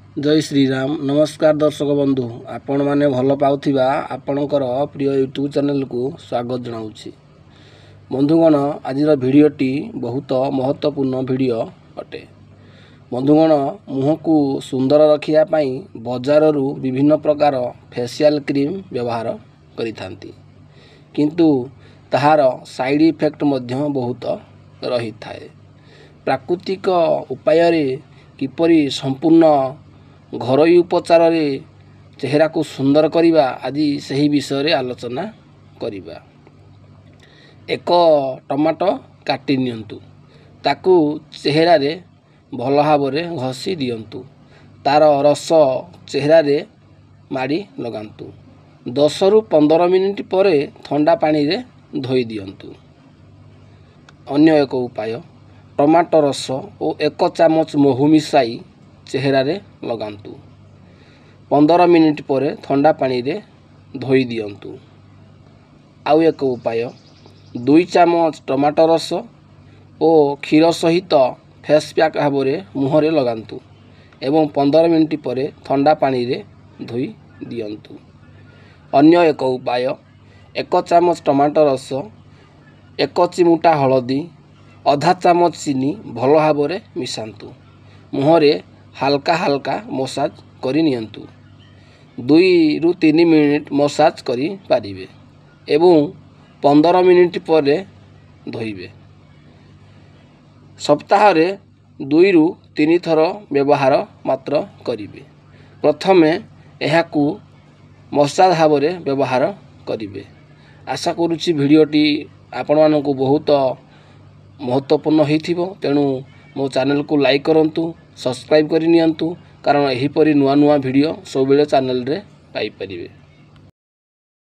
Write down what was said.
जय श्री राम। नमस्कार दर्शक बंधु, आपण माने भल पाउथिबा आपणकर प्रिय यूट्यूब चैनल को स्वागत जनाउछि। बंधुगण, आजिर भिडियोटी बहुत महत्वपूर्ण भिडियो अटे। बंधुगण, मुह को सुंदर रखिया पाई बजाररू विभिन्न प्रकार फेशियल क्रीम व्यवहार करिथांती, किंतु ताहार साइड इफेक्ट मध्य बहुत रही थाए। प्राकृतिक उपाय किपरि संपूर्ण घरोई उपचार चेहरा को सुंदर करवा आज सही विषय रे आलोचना करिबा। एक टमाटो काटी नियंतु, ताकू चेहरा रे भल भाव रे घसी दियंतु, तार रस चेहरा रे माड़ी लगांतु। 10 रु 15 मिनिट पर ठंडा पानी रे धोई दियंतु। अन्य एक उपाय, टमाटो रस और 1 चामच महू मिसाई चेहरा रे लगांतु। 15 मिनिट पर ठंडा पानी रे धोई दियंतु। आउ एक उपाय, 2 चामच टमाटो रस और क्षीर सहित फेस पैक भाव रे मुह रे लगांतु एवं 15 मिनिट पर ठंडा पानी रे धोई दियंतु। अन्य एक उपाय, 1 चामच टमाटो रस, 1 चिमुटा हलदी, आधा चामच चीनी भल भाव रे मिसांतु। मुह रे हाल्का हाल्का मसाज करि नियंतु। 2 रु 3 मिनिट मसाज करि पारिबे एवं 15 मिनिट पर धोइबे। सप्ताह रे 2 रु 3 थर व्यवहार मात्र करिबे। प्रथमे एहाकू मसाज भाव रे व्यवहार करिबे। आशा करूछि भिडियोटी आपण मानकू बहुत महत्वपूर्ण होइथिबो। तेणु मो चैनल को लाइक करंतु, सब्सक्राइब करि नियंतु, कारण एहिपरि नुआ नुआ भिडियो सब बेले चैनल रे पाई परिबे।